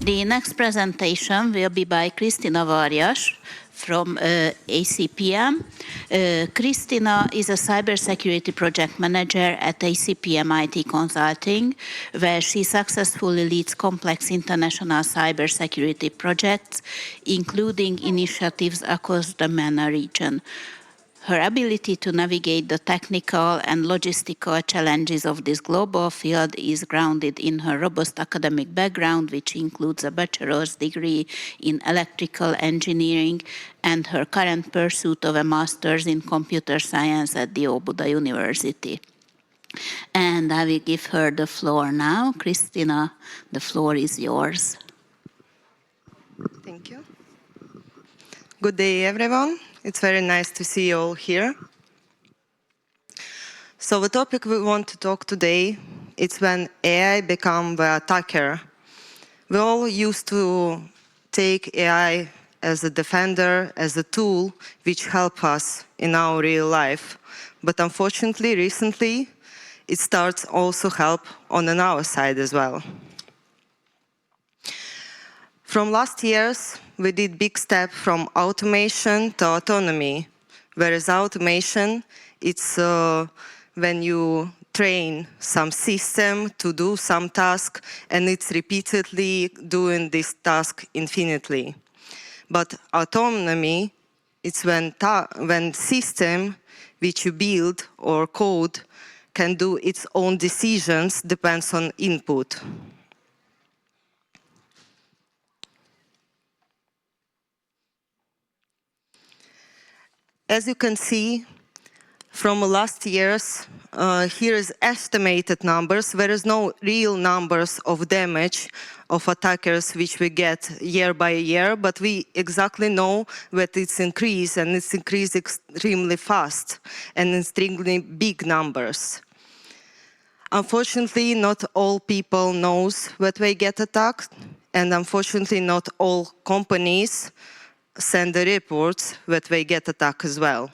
The next presentation will be by Kristina Varjas from ACPM. Kristina is a cybersecurity project manager at ACPM IT Consulting, where she successfully leads complex international cybersecurity projects, including initiatives across the MENA region. Her ability to navigate the technical and logistical challenges of this global field is grounded in her robust academic background, which includes a bachelor's degree in electrical engineering and her current pursuit of a master's in computer science at the Óbuda University. And I will give her the floor now. Kristina, the floor is yours. Thank you. Good day, everyone. It's very nice to see you all here. So the topic we want to talk today is when AI become the attacker. We all used to take AI as a defender, as a tool which help us in our real life. But unfortunately, recently, it starts also help on our side as well. From last years, we did big step from automation to autonomy, whereas automation, it's when you train some system to do some task, and it's repeatedly doing this task infinitely. But autonomy, it's when system which you build or code can do its own decisions, depends on input. As you can see from last year's, here is estimated numbers. There is no real numbers of damage of attackers which we get year by year, but we exactly know that it's increased, and it's increased extremely fast and extremely big numbers. Unfortunately, not all people knows that they get attacked, and unfortunately not all companies send the reports that they get attacked as well.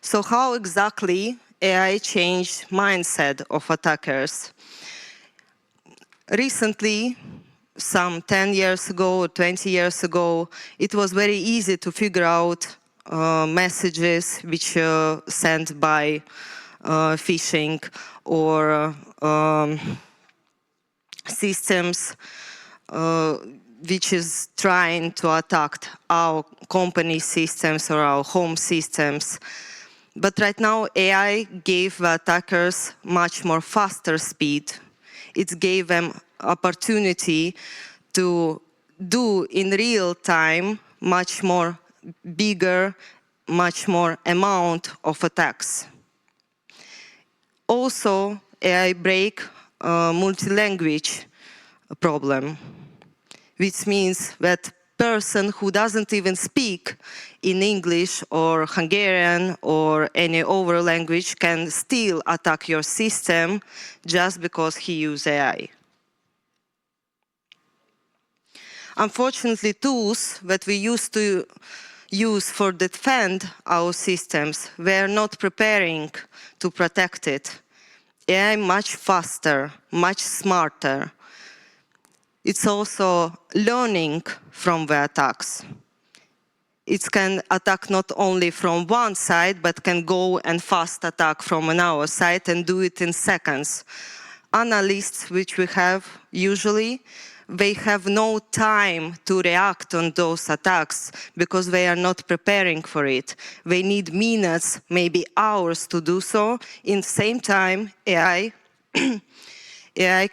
So how exactly AI changed mindset of attackers? Recently, some 10 years ago or 20 years ago, it was very easy to figure out messages which sent by phishing or systems which is trying to attack our company systems or our home systems. But right now, AI gave the attackers much more faster speed. It gave them opportunity to do in real time much more bigger, much more amount of attacks. Also, AI break multi-language problem, which means that person who doesn't even speak in English or Hungarian or any other language can still attack your system just because he uses AI. Unfortunately, tools that we used to use for defend our systems were not preparing to protect it. AI much faster, much smarter. It's also learning from the attacks. It can attack not only from one side, but can go and fast attack from another side and do it in seconds. Analysts, which we have usually, they have no time to react on those attacks because they are not preparing for it. They need minutes, maybe hours to do so. In the same time, AI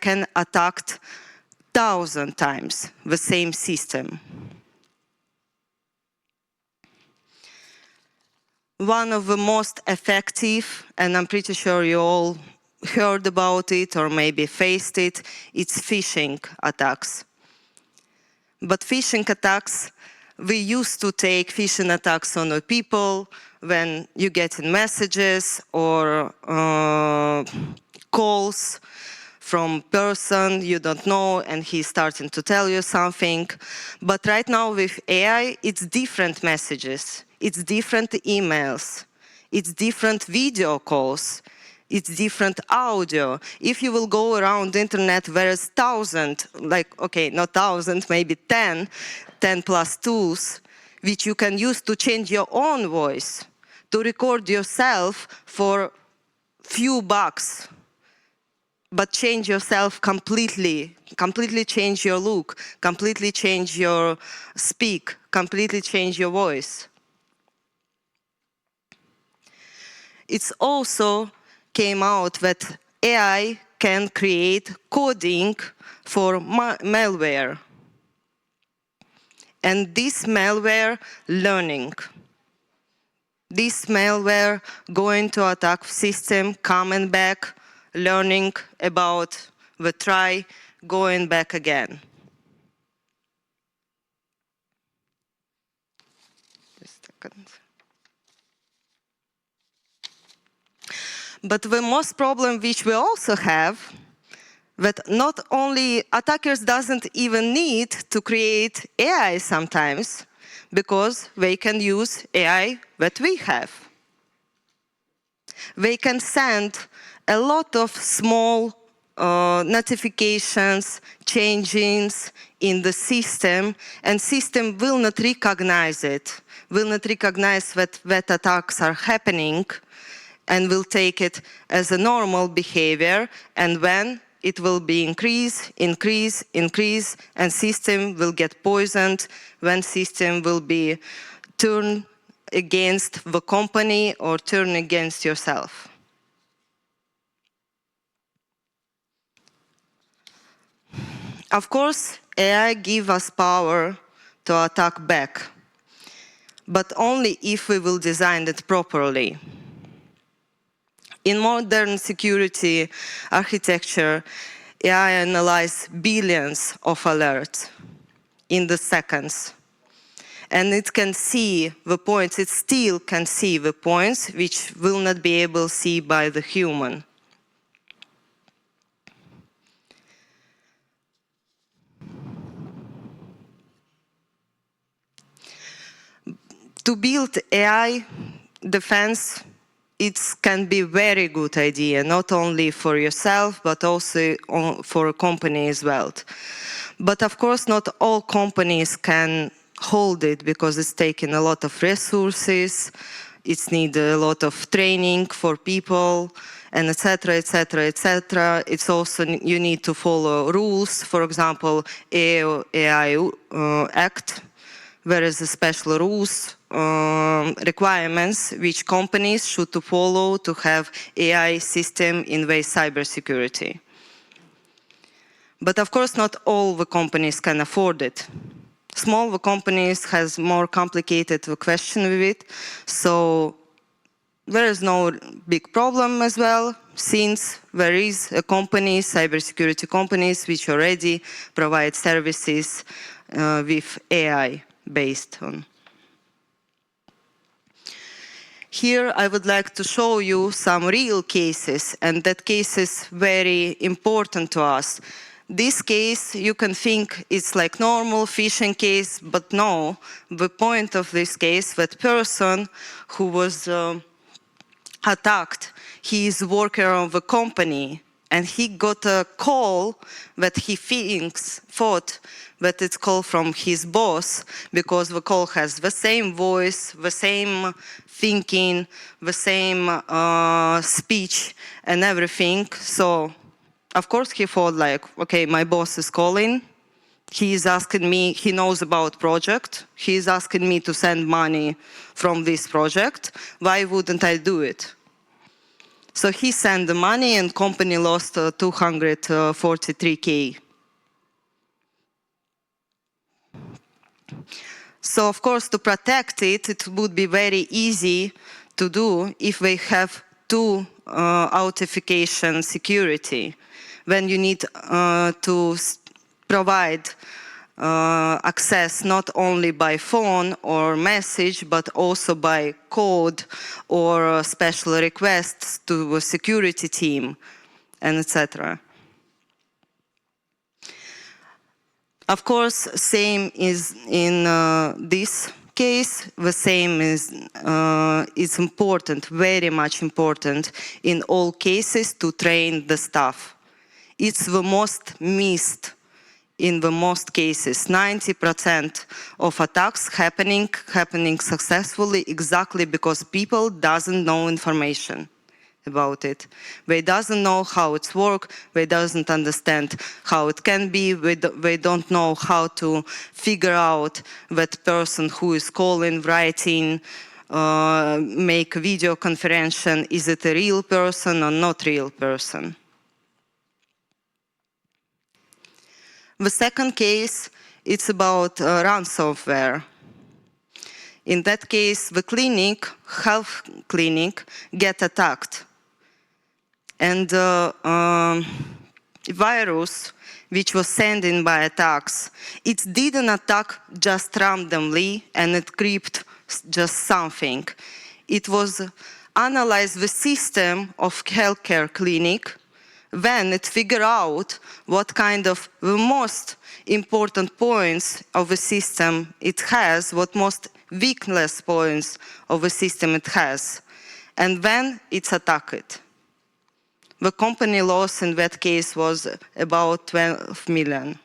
can attack 1,000 times the same system. One of the most effective, and I'm pretty sure you all heard about it or maybe faced it, it's phishing attacks. But phishing attacks, we used to take phishing attacks on the people when you get messages or calls from person you don't know and he's starting to tell you something. But right now with AI, it's different messages, it's different emails, it's different video calls, it's different audio. If you will go around the internet, there is 1,000, like, okay, not 1,000, maybe 10 plus tools, which you can use to change your own voice, to record yourself for few bucks, but change yourself completely change your look, completely change your speak, completely change your voice. It's also came out that AI can create coding for malware. And this malware learning. This malware going to attack system, coming back, learning about the try, going back again. Just a second. But the most problem which we also have, that not only attackers doesn't even need to create AI sometimes, because they can use AI that we have. They can send a lot of small notifications, changes in the system, and system will not recognize it, will not recognize that attacks are happening, and will take it as a normal behavior, and when it will be increase, and system will get poisoned, when system will be turned against the company or turn against yourself. Of course, AI gives us power to attack back, but only if we will design it properly. In modern security architecture, AI analyzes billions of alerts in the seconds. And it can see the points, it still can see the points which will not be able to see by the human. To build AI defense, it can be a very good idea, not only for yourself, but also for a company as well. But of course, not all companies can hold it because it's taking a lot of resources, it's need a lot of training for people, and etc., etc., etc. It's also, you need to follow rules, for example, AI Act, there is a special rules, requirements which companies should to follow to have AI system in their cybersecurity. But of course, not all the companies can afford it. Small companies has more complicated question with it, so there is no big problem as well, since there is a company, cybersecurity companies, which already provide services with AI based on. Here I would like to show you some real cases, and that case is very important to us. This case, you can think it's like normal phishing case, but no. The point of this case, that person who was attacked, he is worker of a company, and he got a call that he thought that it's call from his boss, because the call has the same voice, the same thinking, the same speech and everything. So, of course, he thought like, okay, my boss is calling. He is asking me, he knows about project. He is asking me to send money from this project. Why wouldn't I do it? So he sent the money and company lost 243K. So of course, to protect it, it would be very easy to do if we have two authentication security. When you need to provide access not only by phone or message, but also by code or special requests to a security team, and etc. Of course, same is in this case, the same is important, very much important in all cases to train the staff. It's the most missed in the most cases. 90% of attacks happening successfully exactly because people doesn't know information about it. They doesn't know how it's work, they doesn't understand how it can be, they don't know how to figure out that person who is calling, writing, make a video conference, is it a real person or not real person. The second case, it's about ransomware. In that case, the clinic, health clinic, get attacked. And virus, which was sent in by attacks, it didn't attack just randomly and it crept just something. It was analyze the system of healthcare clinic, then it figured out what kind of the most important points of the system it has, what most weakness points of the system it has, and then it's attacked. The company loss in that case was about $12 million.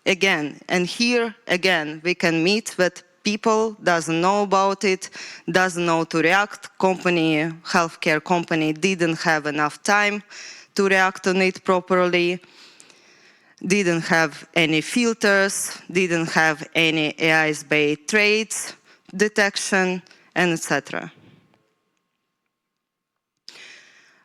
Again, and here again, we can meet that people doesn't know about it, doesn't know to react. Healthcare company didn't have enough time to react on it properly, didn't have any filters, didn't have any AI-based traits detection, and etc.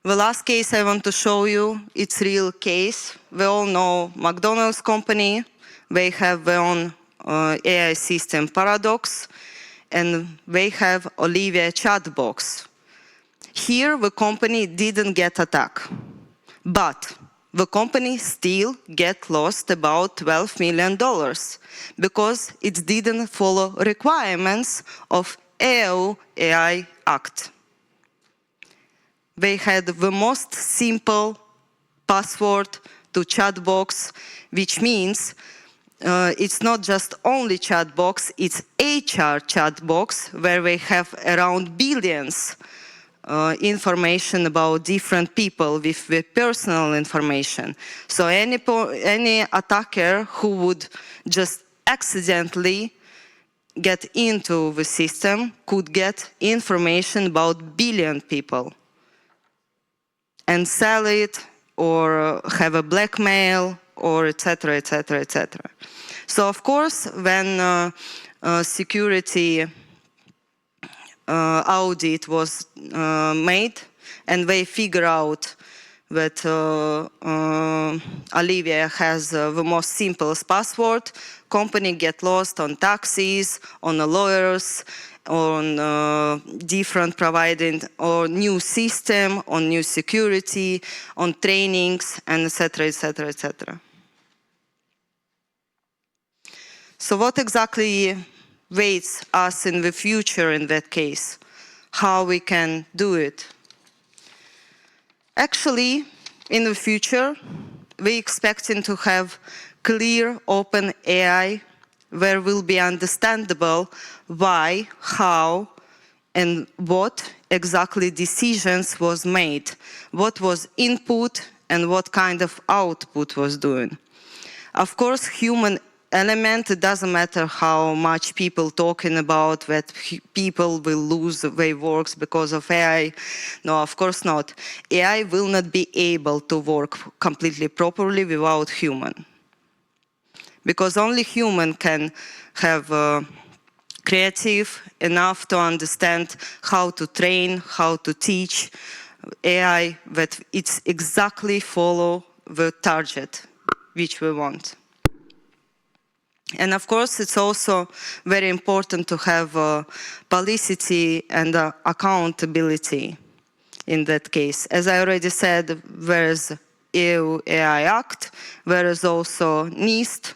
The last case I want to show you, it's a real case. We all know McDonald's company. They have their own AI system Paradox, and they have Olivia chatbox. Here, the company didn't get attacked, but the company still get lost about $12 million because it didn't follow requirements of EU AI Act. They had the most simple password to chat box, which means it's not just only chat box, it's HR chat box, where they have around billions information about different people with the personal information. So any attacker who would just accidentally get into the system could get information about billion people and sell it or have a blackmail or etc., etc., etc. So of course, when security audit was made and they figure out that Olivia has the most simplest password, company get lost on taxes, on the lawyers, on different providing or new system, on new security, on trainings, and etc., etc., etc. So what exactly waits us in the future in that case? How we can do it? Actually, in the future, we're expecting to have clear, open AI where will be understandable why, how, and what exactly decisions was made, what was input and what kind of output was doing. Of course, human element, it doesn't matter how much people talking about that people will lose their works because of AI. No, of course not. AI will not be able to work completely properly without human. Because only human can have creative enough to understand how to train, how to teach AI that it's exactly follow the target which we want. And of course, it's also very important to have publicity and accountability in that case. As I already said, there is EU AI Act, there is also NIST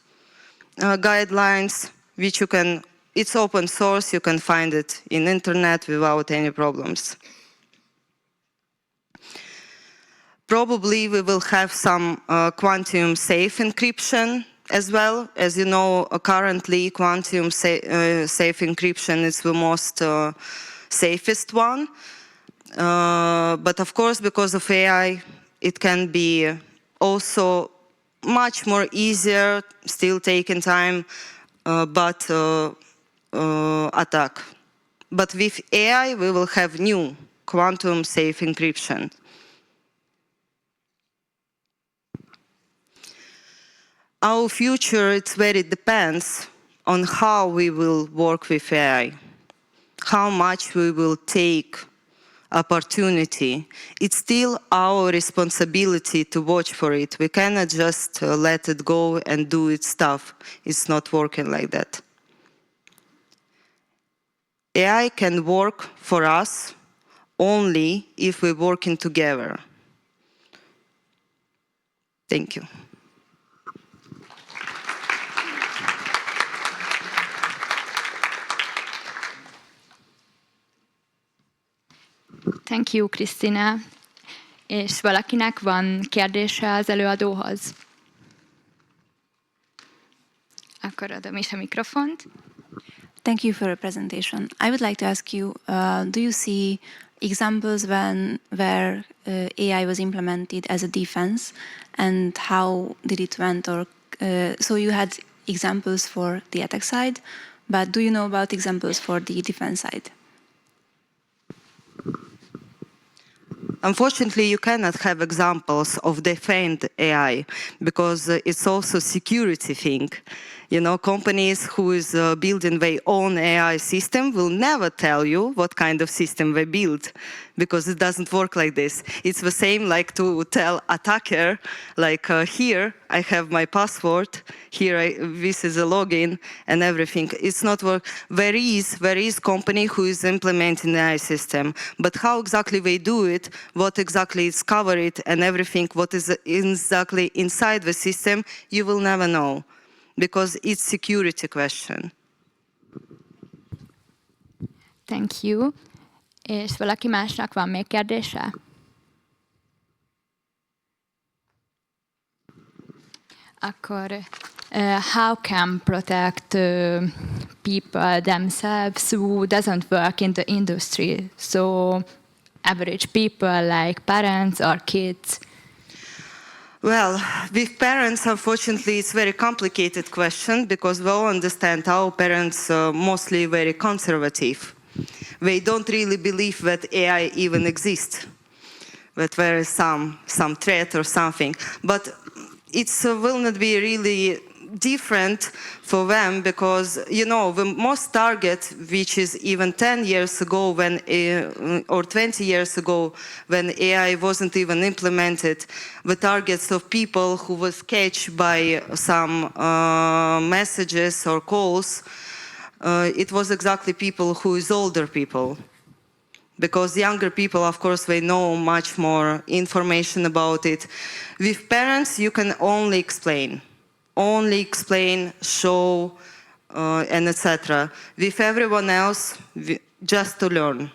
guidelines, which you can, it's open source, you can find it in internet without any problems. Probably we will have some quantum safe encryption As well, as you know, currently quantum safe encryption is the most safest one. But of course, because of AI, it can be also much more easier, still taking time, but attack. But with AI, we will have new quantum safe encryption. Our future, it very depends on how we will work with AI, how much we will take opportunity. It's still our responsibility to watch for it. We cannot just let it go and do its stuff. It's not working like that. AI can work for us only if we're working together. Thank you. Thank you, Krisztina. És valakinek van kérdése az előadóhoz? Akkor adom is a mikrofont. Thank you for your presentation. I would like to ask you, do you see examples where AI was implemented as a defense, and how did it went? Or so you had examples for the attack side, but do you know about examples for the defense side? Unfortunately, you cannot have examples of defend AI because it's also a security thing. You know, companies who is building their own AI system will never tell you what kind of system they build, because it doesn't work like this. It's the same like to tell attacker, like here I have my password, here this is a login and everything. It's not work. There is company who is implementing the AI system, but how exactly they do it, what exactly is covered and everything, what is exactly inside the system, you will never know, because it's security question. Thank you. És valaki másnak van még kérdése? Akkor how can protect people themselves who doesn't work in the industry? So average people like parents or kids. Well, with parents, unfortunately, it's a very complicated question, because we all understand our parents are mostly very conservative. They don't really believe that AI even exists, that there is some threat or something. But it will not be really different for them, because, you know, the most target, which is even 10 years ago when, or 20 years ago, when AI wasn't even implemented, the targets of people who was catched by some messages or calls, it was exactly people who is older people. Because younger people, of course, they know much more information about it. With parents, you can only explain, show, and etc. With everyone else, just to learn.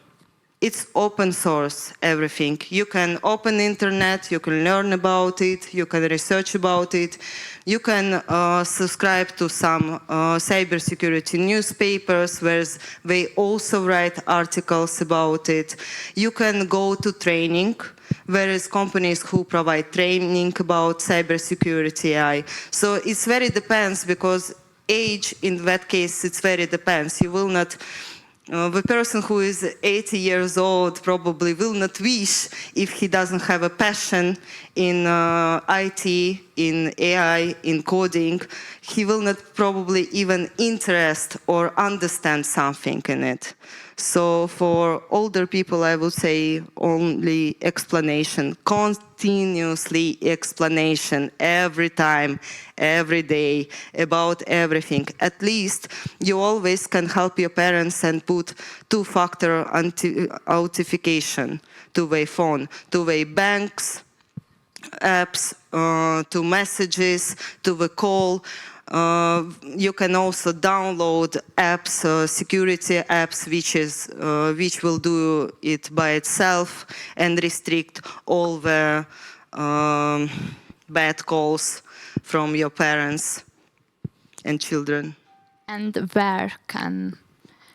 It's open source, everything. You can open the internet, you can learn about it, you can research about it, you can subscribe to some cybersecurity newspapers where they also write articles about it. You can go to training, whereas companies who provide training about cybersecurity AI. So it's very depends, because age in that case, it's very depends. You will not, the person who is 80 years old probably will not wish, if he doesn't have a passion in IT, in AI, in coding, he will not probably even interest or understand something in it. So for older people, I would say only explanation, continuously explanation every time, every day, about everything. At least you always can help your parents and put two-factor authentication to their phone, to their banks, apps, to messages, to the call. You can also download apps, security apps, which will do it by itself and restrict all the bad calls from your parents. and children. And where can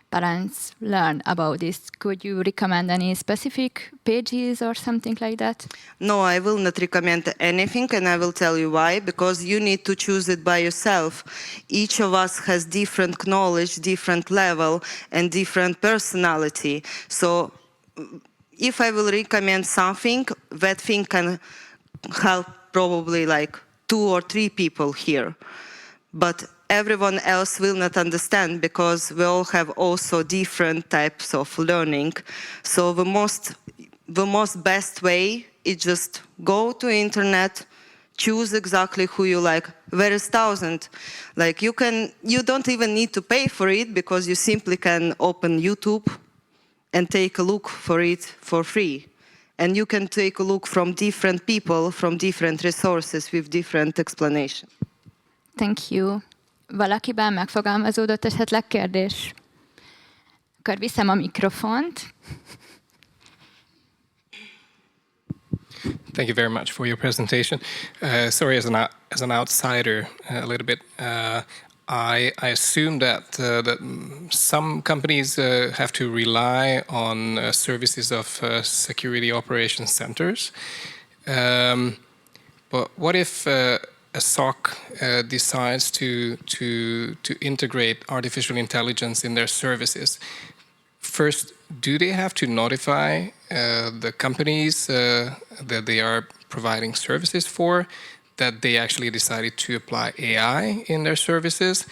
parents learn about this? Could you recommend any specific pages or something like that? No, I will not recommend anything, and I will tell you why. Because you need to choose it by yourself. Each of us has different knowledge, different level, and different personality. So if I will recommend something, that thing can help probably like 2 or 3 people here. But everyone else will not understand because we all have also different types of learning. So the most best way is just go to internet, choose exactly who you like. There is thousands. Like you don't even need to pay for it because you simply can open YouTube and take a look for it for free. And you can take a look from different people, from different resources with different explanation. Thank you. Valakiben megfogalmazódott esetleg kérdés? Akkor viszem a mikrofont. Thank you very much for your presentation. Sorry, as an outsider, a little bit. I assume that some companies have to rely on services of security operations centers. But what if a SOC decides to integrate artificial intelligence in their services? First, do they have to notify the companies that they are providing services for that they actually decided to apply AI in their services?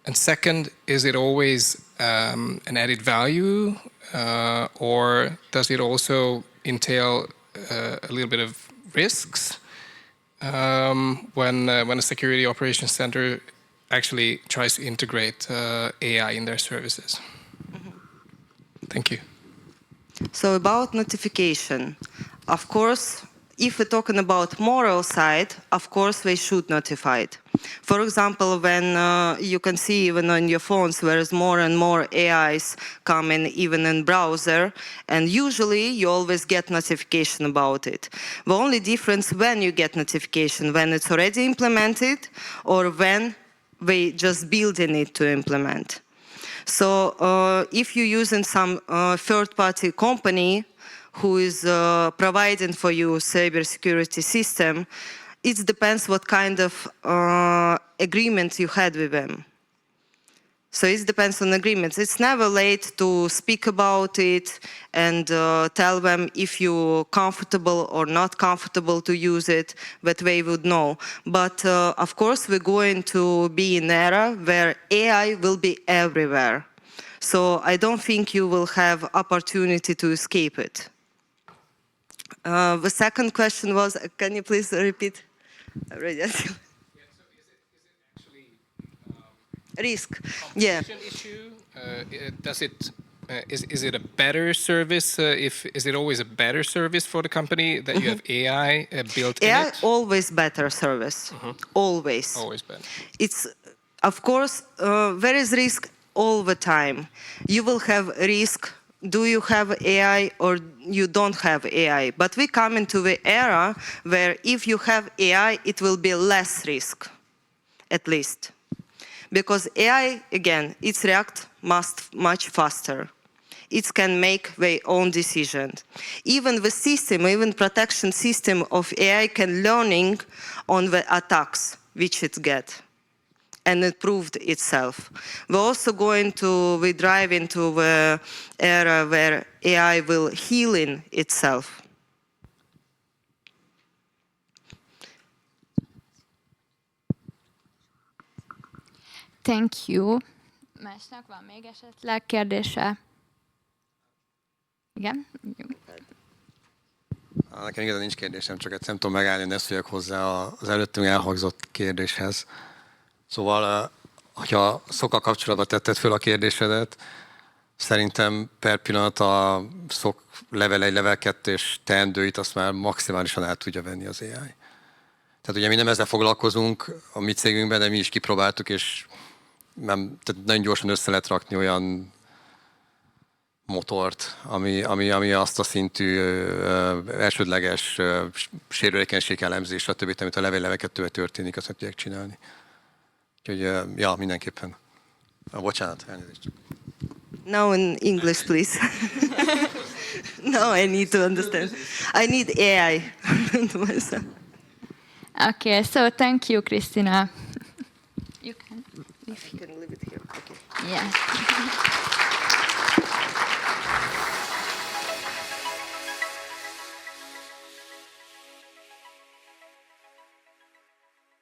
And second, is it always an added value, or does it also entail a little bit of risks when a security operations center actually tries to integrate AI in their services? Thank you. So about notification, of course, if we're talking about moral side, of course they should notify it. For example, when you can see even on your phones, there is more and more AIs coming even in browser, and usually you always get notification about it. The only difference when you get notification, when it's already implemented or when they just building it to implement. So if you're using some third-party company who is providing for you cybersecurity system, it depends what kind of agreement you had with them. So it depends on agreements. It's never late to speak about it and tell them if you're comfortable or not comfortable to use it, that they would know. But of course, we're going to be in an era where AI will be everywhere. So I don't think you will have opportunity to escape it. The second question was, can you please repeat? Risk. Yeah. Issue? Does it? Is it a better service? Is it always a better service for the company that you have AI built in AI it? always better service. Always. Always better. It's, of course, there is risk all the time. You will have risk. Do you have AI or you don't have AI? But we come into the era where if you have AI, it will be less risk, at least. Because AI, again, it reacts much faster. It can make their own decisions. Even the system, even protection system of AI can learning on the attacks which it gets. And it proved itself. We're also we drive into the era where AI will heal in itself. Thank you. Másnak van még esetleg kérdése? Igen? Nekem igazán nincs kérdésem, csak nem tudom megállni, hogy ne szóljak hozzá az előttünk elhangzott kérdéshez. Szóval, hogyha szokkal kapcsolatban tetted föl a kérdésedet, szerintem per pillanat a szok level 1, level 2-es teendőit azt már maximálisan át tudja venni az AI. Tehát ugye mi nem ezzel foglalkozunk a mi cégünkben, de mi is kipróbáltuk, és tehát nagyon gyorsan össze lehet rakni olyan motort, ami azt a szintű elsődleges sérülékenység elemzés, stb., amit a level 2-ben történik, azt meg tudják csinálni. Úgyhogy, ja, mindenképpen. Bocsánat, elnézést. Now in English, please. Now I need to understand. I need AI to myself. Okay, so thank you, Christina. You can. I can leave it here. Okay. Yeah.